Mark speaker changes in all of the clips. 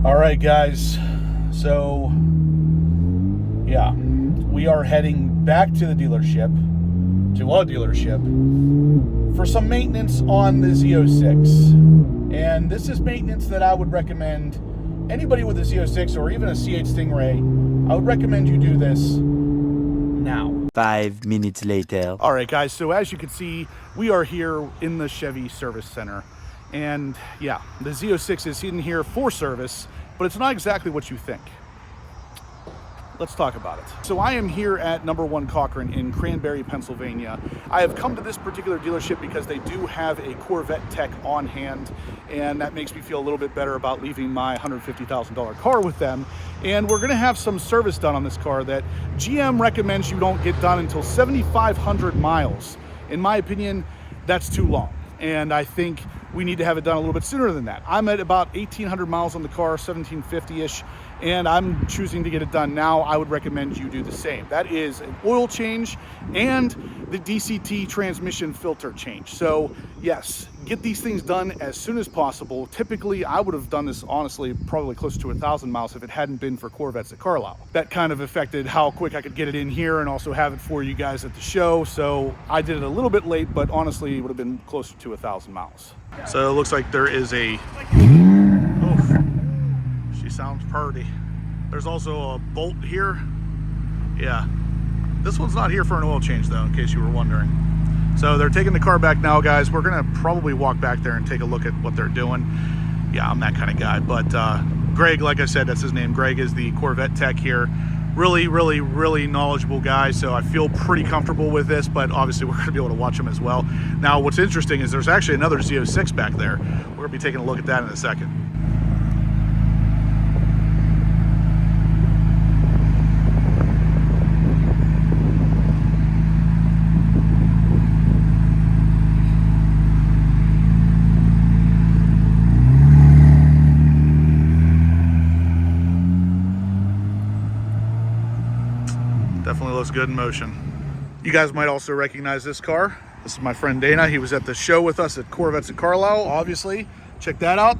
Speaker 1: All right, guys. So, yeah, we are heading back to the dealership, for some maintenance on the Z06. And this is maintenance that I would recommend anybody with a Z06 or even a C8 Stingray. I would recommend you do this now.
Speaker 2: 5 minutes later.
Speaker 1: All right, guys. So as you can see, we are here in the Chevy Service Center. And yeah, the Z06 is in here for service, but it's not exactly what you think. Let's talk about it. So I am here at number 1 Cochran in Cranberry, Pennsylvania. I have come to this particular dealership because they do have a Corvette tech on hand, and that makes me feel a little bit better about leaving my $150,000 car with them. And we're gonna have some service done on this car that GM recommends you don't get done until 7,500 miles. In my opinion, that's too long. And I think we need to have it done a little bit sooner than that. I'm at about 1,800 miles on the car, 1,750-ish, and I'm choosing to get it done now. I would recommend you do the same. That is an oil change and the DCT transmission filter change. So yes, get these things done as soon as possible. Typically, I would have done this, honestly, probably close to 1,000 miles if it hadn't been for Corvettes at Carlisle. That kind of affected how quick I could get it in here and also have it for you guys at the show. So I did it a little bit late, but honestly, it would have been closer to 1,000 miles. So it looks like there is a, she sounds purty. There's also a bolt here. Yeah, this one's not here for an oil change though, in case you were wondering. So they're taking the car back now, guys. We're gonna probably walk back there and take a look at what they're doing. Yeah, I'm that kind of guy. But Greg, like I said, that's his name. Greg is the Corvette tech here. Really knowledgeable guy, so I feel pretty comfortable with this, but obviously we're gonna be able to watch him as well. Now, what's interesting is there's actually another Z06 back there. We're gonna be taking a look at that in a second. Definitely looks good in motion. You guys might also recognize this car. This is my friend Dana. He was at the show with us at Corvettes at Carlisle, obviously. Check that out.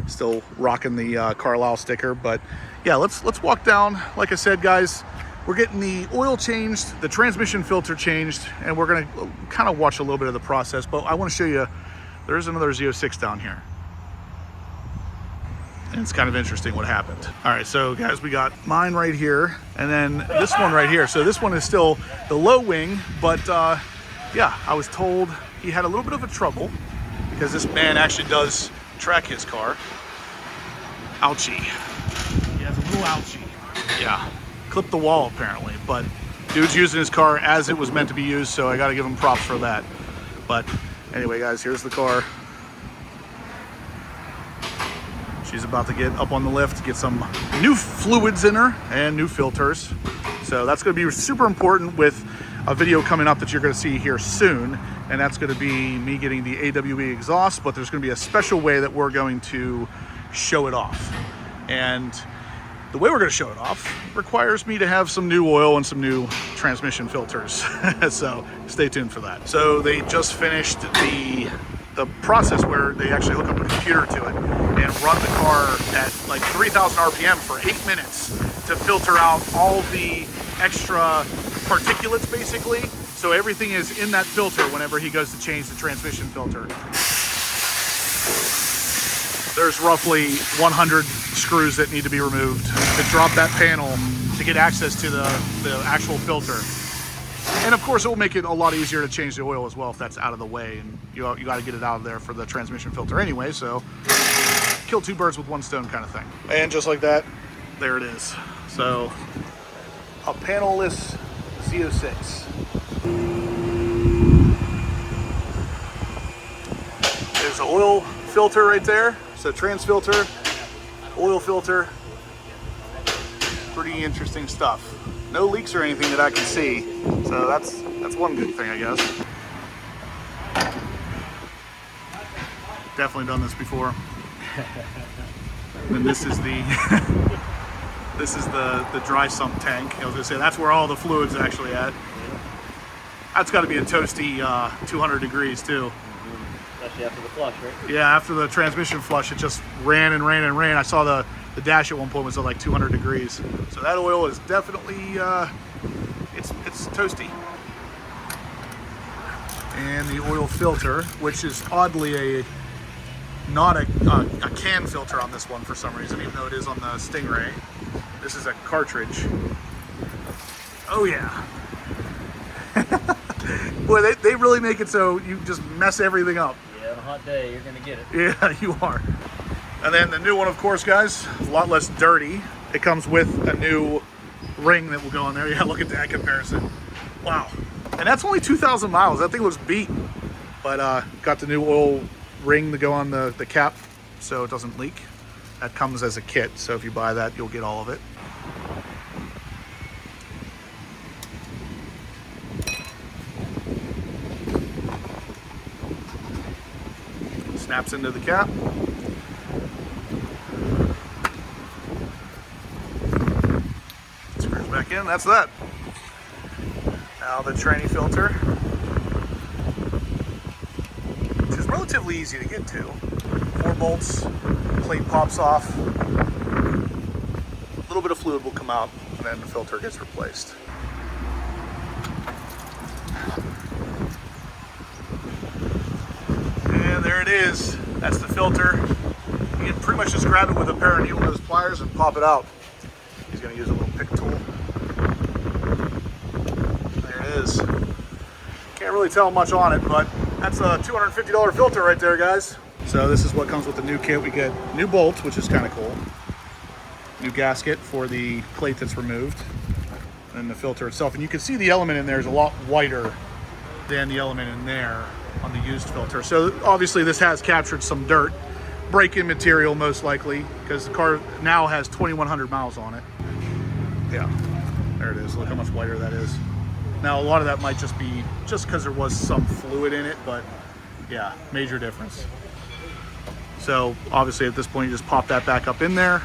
Speaker 1: Still rocking the Carlisle sticker, but yeah, let's walk down. Like I said, guys, we're getting the oil changed, the transmission filter changed, and we're gonna kind of watch a little bit of the process, but I wanna show you, there's another Z06 down here. And it's kind of interesting what happened. All right, so guys, we got mine right here, and then this one right here. So this one is still the low wing, but yeah, I was told he had a little bit of a trouble because this man actually does track his car. Ouchie. He has a little ouchie. Yeah, clipped the wall apparently, but dude's using his car as it was meant to be used, so I gotta give him props for that. But anyway, guys, here's the car. She's about to get up on the lift, get some new fluids in her and new filters. So that's gonna be super important with a video coming up that you're gonna see here soon. And that's gonna be me getting the AWE exhaust, but there's gonna be a special way that we're going to show it off. And the way we're gonna show it off requires me to have some new oil and some new transmission filters. So stay tuned for that. So they just finished the process where they actually hook up a computer to it and run the car at like 3,000 RPM for 8 minutes to filter out all the extra particulates, basically. So everything is in that filter whenever he goes to change the transmission filter. There's roughly 100 screws that need to be removed to drop that panel to get access to the actual filter. And of course, it will make it a lot easier to change the oil as well if that's out of the way. And you got to get it out of there for the transmission filter anyway. So kill 2 birds with 1 stone kind of thing. And just like that, there it is. So a panel-less Z06. There's the oil filter right there. So trans filter, oil filter. Pretty interesting stuff. No leaks or anything that I can see, so that's one good thing, I guess. Definitely done this before. And this is the the dry sump tank. I was gonna say that's where all the fluid's actually at. That's got to be a toasty 200 degrees too.
Speaker 3: That especially after the flush, right?
Speaker 1: Yeah, after the transmission flush, it just ran and ran and ran. I saw the dash at one point was at like 200 degrees. So that oil is definitely, it's toasty. And the oil filter, which is oddly not a can filter on this one for some reason, even though it is on the Stingray. This is a cartridge. Oh yeah. Boy, they really make it so you just mess everything up.
Speaker 3: Yeah, on a hot day, you're gonna get it.
Speaker 1: Yeah, you are. And then the new one, of course, guys, a lot less dirty. It comes with a new ring that will go on there. Yeah, look at that comparison. Wow. And that's only 2,000 miles. That thing looks beat. But got the new oil ring to go on the cap so it doesn't leak. That comes as a kit, so if you buy that, you'll get all of it. Snaps into the cap. Screws back in, that's that. Now the tranny filter, which is relatively easy to get to. 4 bolts, plate pops off, a little bit of fluid will come out, and then the filter gets replaced. And there it is. That's the filter. You can pretty much just grab it with a pair of needle nose pliers and pop it out. He's going to use a little pick tool. There it is. Can't really tell much on it, but that's a $250 filter right there, guys. So this is what comes with the new kit. We get new bolts, which is kind of cool. New gasket for the plate that's removed. And the filter itself. And you can see the element in there is a lot whiter than the element in there on the used filter. So obviously this has captured some dirt, break-in material most likely, because the car now has 2,100 miles on it. Yeah, there it is. Look how much whiter that is. Now a lot of that might just be just because there was some fluid in it, but yeah, major difference. So obviously at this point you just pop that back up in there.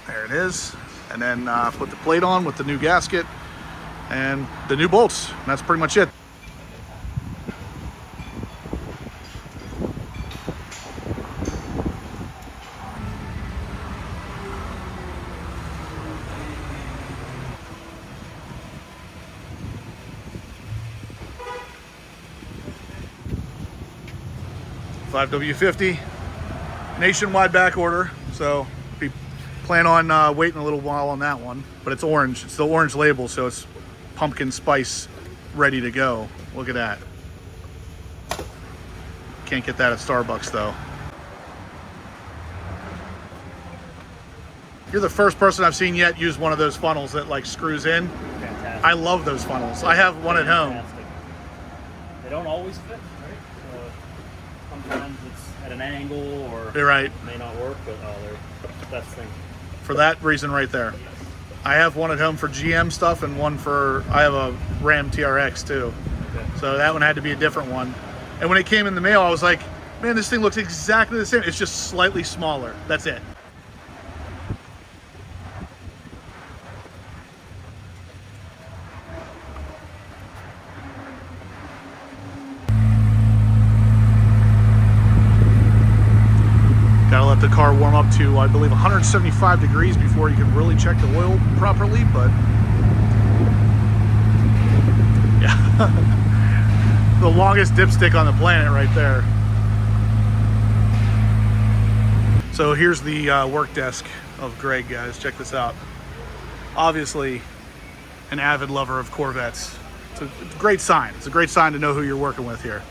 Speaker 1: There it is. And then put the plate on with the new gasket and the new bolts. And that's pretty much it. $5W50, nationwide back order. So we plan on waiting a little while on that one, but it's orange. It's the orange label, so it's pumpkin spice ready to go. Look at that. Can't get that at Starbucks though. You're the first person I've seen yet use one of those funnels that like screws in.
Speaker 3: Fantastic.
Speaker 1: I love those funnels. I have one at home.
Speaker 3: Fantastic. They don't always fit, right? Sometimes it's at an angle or
Speaker 1: You're right.
Speaker 3: It may not work, but they're the best thing.
Speaker 1: For that reason right there. I have one at home for GM stuff and one for, I have a Ram TRX too.
Speaker 3: Okay.
Speaker 1: So that one had to be a different one. And when it came in the mail, I was like, man, this thing looks exactly the same. It's just slightly smaller. That's it. Gotta let the car warm up to, I believe, 175 degrees before you can really check the oil properly, but yeah. The longest dipstick on the planet right there. So here's the work desk of Greg, guys. Check this out. Obviously, an avid lover of Corvettes. It's a great sign. It's a great sign to know who you're working with here.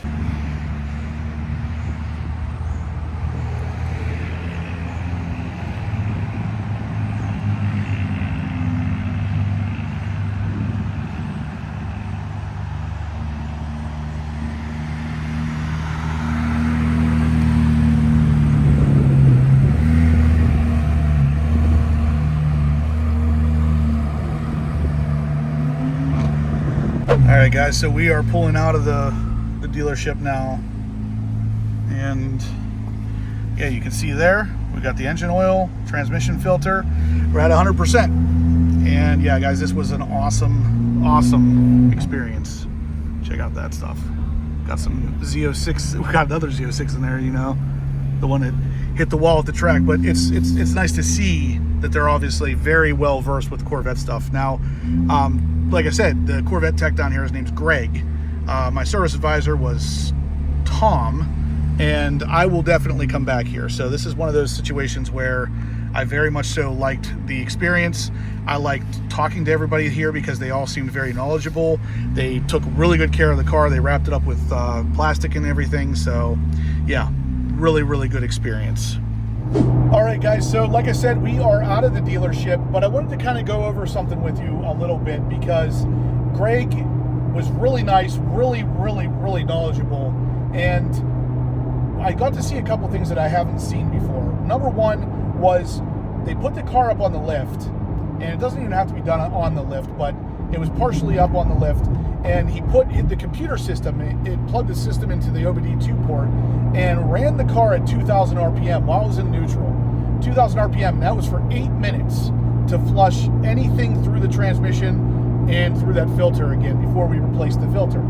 Speaker 1: Alright guys, so we are pulling out of the dealership now, and yeah, you can see there we got the engine oil, transmission filter, we're at 100%. And yeah guys, this was an awesome experience. Check out that stuff. Got some Z06. We got another Z06 in there, you know, the one that hit the wall at the track. But it's nice to see that they're obviously very well versed with Corvette stuff. Now, like I said, the Corvette tech down here, his name's Greg. My service advisor was Tom, and I will definitely come back here. So this is one of those situations where I very much so liked the experience. I liked talking to everybody here because they all seemed very knowledgeable. They took really good care of the car. They wrapped it up with plastic and everything. So yeah, really, really good experience. All right, guys, so like I said, we are out of the dealership, but I wanted to kind of go over something with you a little bit because Greg was really nice, really, really, really knowledgeable, and I got to see a couple things that I haven't seen before. Number one was they put the car up on the lift, and it doesn't even have to be done on the lift, but it was partially up on the lift, and he put in the computer system, it plugged the system into the OBD2 port and ran the car at 2,000 RPM while it was in neutral. 2,000 RPM, and that was for 8 minutes to flush anything through the transmission and through that filter again before we replaced the filter.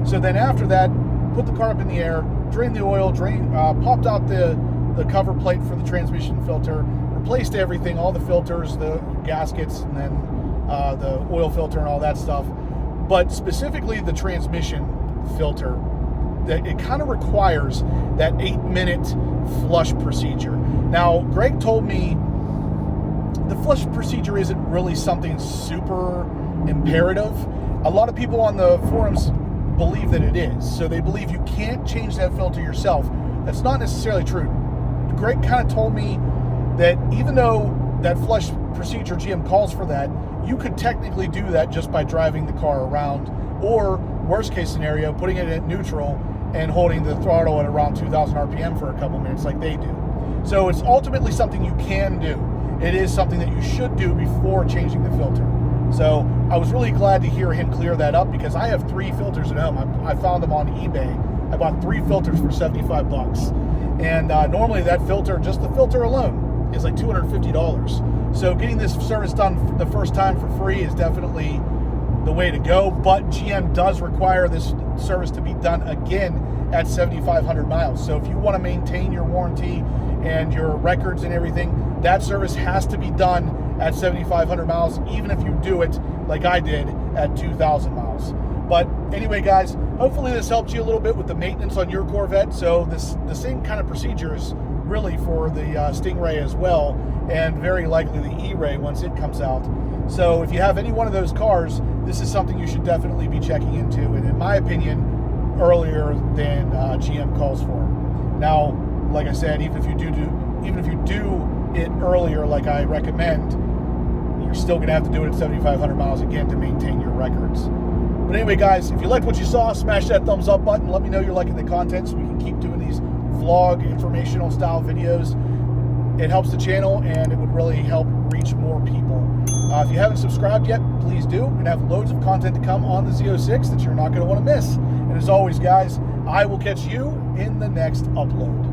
Speaker 1: So then after that, put the car up in the air, drained the oil, popped out the cover plate for the transmission filter, replaced everything, all the filters, the gaskets, and then the oil filter and all that stuff. But specifically the transmission filter, that it kind of requires that 8-minute flush procedure. Now, Greg told me the flush procedure isn't really something super imperative. A lot of people on the forums believe that it is. So they believe you can't change that filter yourself. That's not necessarily true. Greg kind of told me that even though that flush procedure, GM calls for that, you could technically do that just by driving the car around, or worst case scenario, putting it at neutral and holding the throttle at around 2,000 RPM for a couple minutes like they do. So it's ultimately something you can do. It is something that you should do before changing the filter. So I was really glad to hear him clear that up because I have 3 filters at home. I found them on eBay. I bought 3 filters for 75 bucks. And normally that filter, just the filter alone, is like $250. So getting this service done the first time for free is definitely the way to go. But GM does require this service to be done again at 7,500 miles. So if you want to maintain your warranty and your records and everything, that service has to be done at 7,500 miles, even if you do it like I did at 2,000 miles. But anyway, guys, hopefully this helped you a little bit with the maintenance on your Corvette. So the same kind of procedures really for the Stingray as well, and very likely the ERAY once it comes out. So if you have any one of those cars, this is something you should definitely be checking into, and in my opinion, earlier than GM calls for. Now, like I said, even if you do it earlier, like I recommend, you're still going to have to do it at 7,500 miles again to maintain your records. But anyway, guys, if you liked what you saw, smash that thumbs up button. Let me know you're liking the content so we can keep doing these vlog informational style videos. It helps the channel, and it would really help reach more people. If you haven't subscribed yet, please do. We're going to have loads of content to come on the Z06 that you're not going to want to miss. And as always, guys, I will catch you in the next upload.